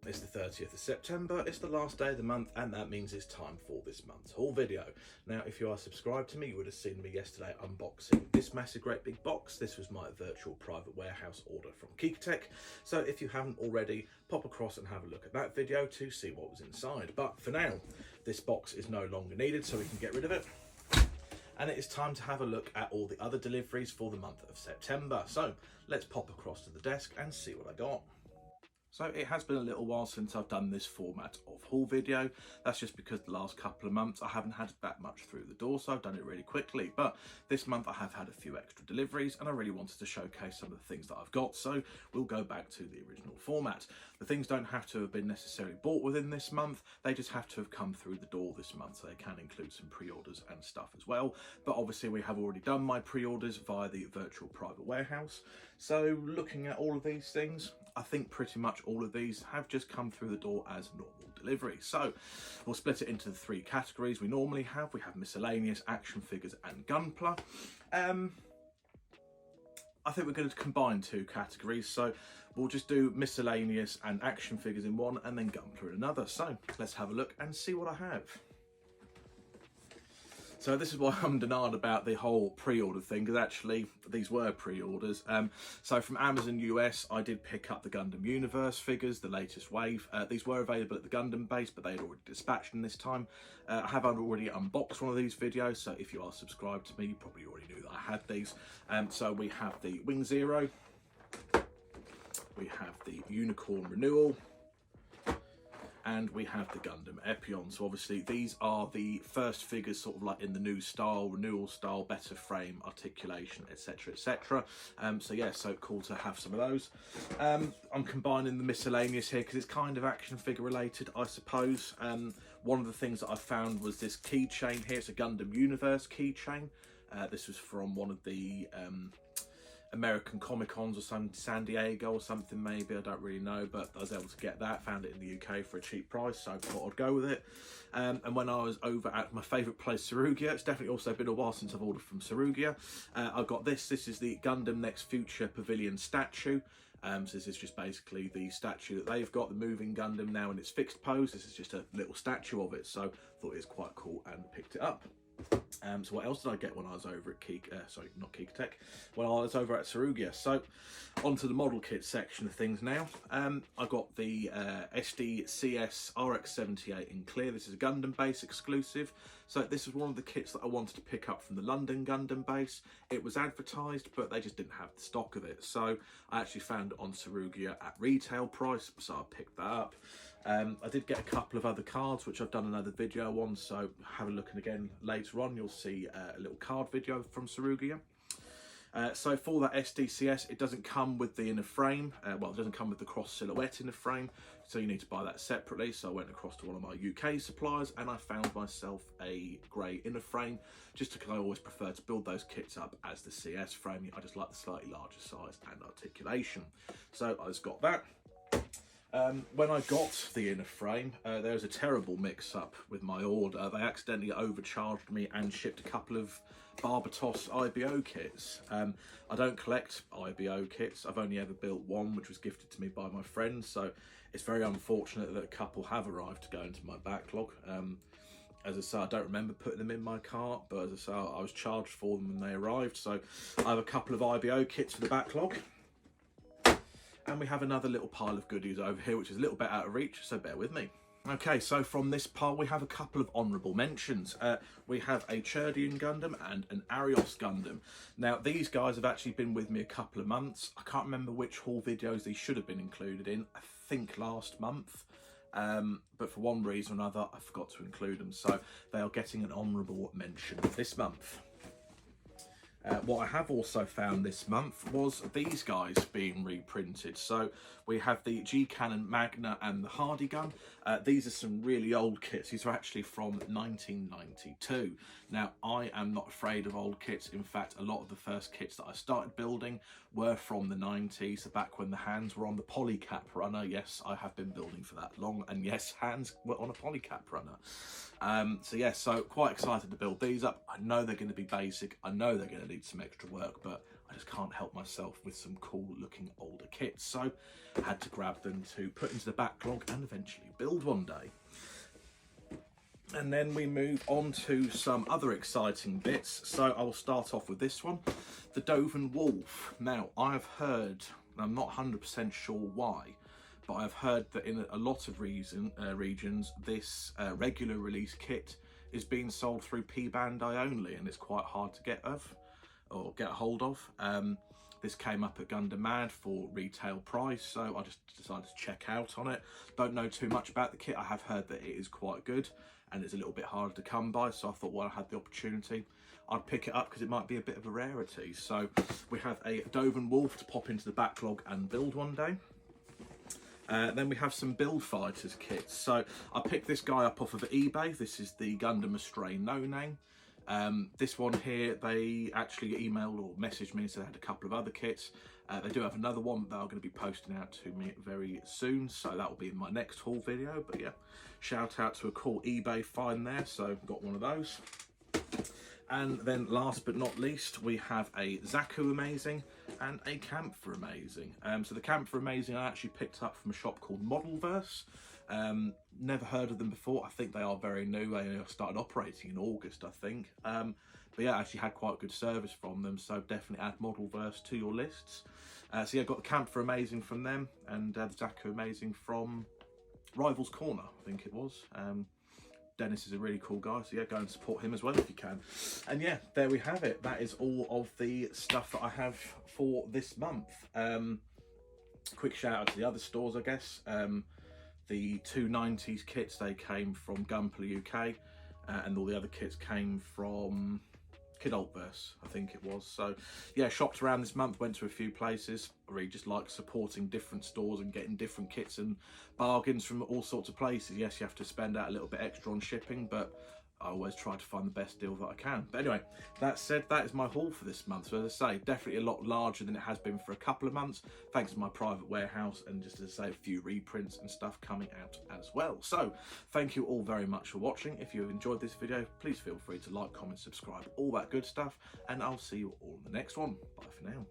It's the 30th of September, it's the last day of the month, and that means it's time for this month's haul video. Now, if you are subscribed to me, you would have seen me yesterday unboxing this massive great big box. This was my virtual private warehouse order from Gunpla. So if you haven't already, pop across and have a look at that video to see what was inside. But for now, this box is no longer needed, so we can get rid of it. And it is time to have a look at all the other deliveries for the month of September. So let's pop across to the desk and see what I got. So it has been a little while since I've done this format of haul video. That's just because the last couple of months I haven't had that much through the door, so I've done it really quickly. But this month I have had a few extra deliveries and I really wanted to showcase some of the things that I've got, so we'll go back to the original format. The things don't have to have been necessarily bought within this month, they just have to have come through the door this month, so they can include some pre-orders and stuff as well. But obviously we have already done my pre-orders via the virtual private warehouse. So looking at all of these things, I think pretty much all of these have just come through the door as normal delivery. So we'll split it into the three categories we normally have. We have miscellaneous, action figures and Gunpla. I think we're going to combine two categories, so we'll just do miscellaneous and action figures in one and then Gunpla in another. So let's have a look and see what I have. So this is why I'm denied about the whole pre-order thing, because actually these were pre-orders. So from Amazon US, I did pick up the Gundam Universe figures, the latest wave. These were available at the Gundam base, but they had already dispatched them this time. I have already unboxed one of these videos, so if you are subscribed to me, you probably already knew that I had these. So we have the Wing Zero, we have the Unicorn Renewal, and we have the Gundam Epion. So obviously these are the first figures sort of like in the new style, renewal style, better frame, articulation, etc, etc. So yeah, so cool to have some of those. I'm combining the miscellaneous here because it's kind of action figure related, I suppose. One of the things that I found was this keychain here. It's a Gundam Universe keychain. This was from one of the American Comic-Cons or some San Diego or something maybe, I don't really know, but I was able to get that, found it in the UK for a cheap price, so I thought I'd go with it. And when I was over at my favourite place, Sarugia, it's definitely also been a while since I've ordered from Sarugia, I got this is the Gundam Next Future Pavilion statue. So this is just basically the statue that they've got, the moving Gundam now in its fixed pose. This is just a little statue of it, so I thought it was quite cool and picked it up. So what else did I get when I was over at when I was over at Sarugia? So onto the model kit section of things now. I got the SDCS RX-78 in clear. This is a Gundam base exclusive. So this is one of the kits that I wanted to pick up from the London Gundam base. It was advertised, but they just didn't have the stock of it. So I actually found it on Sarugia at retail price, so I picked that up. I did get a couple of other cards, which I've done another video on, so have a look, and again later on you'll see a little card video from Sarugia. So for that SDCS, it doesn't come with the inner frame, well, it doesn't come with the cross silhouette inner frame, so you need to buy that separately. So I went across to one of my UK suppliers and I found myself a grey inner frame, just because I always prefer to build those kits up as the CS frame. I just like the slightly larger size and articulation, so I just got that. When I got the inner frame, there was a terrible mix-up with my order. They accidentally overcharged me and shipped a couple of Barbatos IBO kits. I don't collect IBO kits. I've only ever built one, which was gifted to me by my friend, so it's very unfortunate that a couple have arrived to go into my backlog. As I say, I don't remember putting them in my cart, but as I say, I was charged for them when they arrived, so I have a couple of IBO kits for the backlog. And we have another little pile of goodies over here, which is a little bit out of reach, so bear with me. Okay, so from this pile we have a couple of honourable mentions. We have a Cherdian Gundam and an Arios Gundam. Now these guys have actually been with me a couple of months. I can't remember which haul videos these should have been included in. I think last month. But for one reason or another I forgot to include them, so they are getting an honourable mention this month. What I have also found this month was these guys being reprinted. So we have the G-Cannon Magna and the Hardy Gun. These are some really old kits. These are actually from 1992. Now, I am not afraid of old kits. In fact, a lot of the first kits that I started building were from the 90s, back when the hands were on the polycap runner. Yes, I have been building for that long, and yes, hands were on a polycap runner. So yes, so quite excited to build these up. I know they're going to be basic. I know they're going to need some extra work, but I just can't help myself with some cool looking older kits. So I had to grab them to put into the backlog and eventually build one day. And then we move on to some other exciting bits. So I'll start off with this one, the Doven Wolf. Now I've heard, and I'm not 100% sure why, but I've heard that in a lot of regions, this regular release kit is being sold through P-Bandai only, and it's quite hard to get a hold of. This came up at Gundam Mad for retail price, so I just decided to check out on it. Don't know too much about the kit. I have heard that it is quite good, and it's a little bit harder to come by, so I thought while I had the opportunity, I'd pick it up because it might be a bit of a rarity. So we have a Doven Wolf to pop into the backlog and build one day. Then we have some Build Fighters kits. So I picked this guy up off of eBay. This is the Gundam Astray No Name. This one here, they actually emailed or messaged me and said they had a couple of other kits. They do have another one that they're going to be posting out to me very soon, so that will be in my next haul video. But yeah, shout out to a cool eBay find there, so got one of those. And then last but not least, we have a Zaku Amazing and a Camphor Amazing. So the Camphor Amazing I actually picked up from a shop called Modelverse. Never heard of them before. I think they are very new. They started operating in August, I think. But yeah, I actually had quite good service from them, so definitely add Modelverse to your lists. So yeah, got the Camphor Amazing from them, and the Zaku Amazing from Rivals Corner, I think it was. Dennis is a really cool guy, so yeah, go and support him as well if you can. And yeah, there we have it. That is all of the stuff that I have for this month. Quick shout out to the other stores, I guess. The two 90s kits, they came from Gunpla UK, and all the other kits came from Kidultverse, I think it was. So yeah, shopped around this month, went to a few places. I really just like supporting different stores and getting different kits and bargains from all sorts of places. Yes, you have to spend out a little bit extra on shipping, but I always try to find the best deal that I can. But anyway, that said, that is my haul for this month. So as I say, definitely a lot larger than it has been for a couple of months, thanks to my private warehouse, and just as I say, a few reprints and stuff coming out as well. So thank you all very much for watching. If you have enjoyed this video, please feel free to like, comment, subscribe, all that good stuff, and I'll see you all in the next one. Bye for now.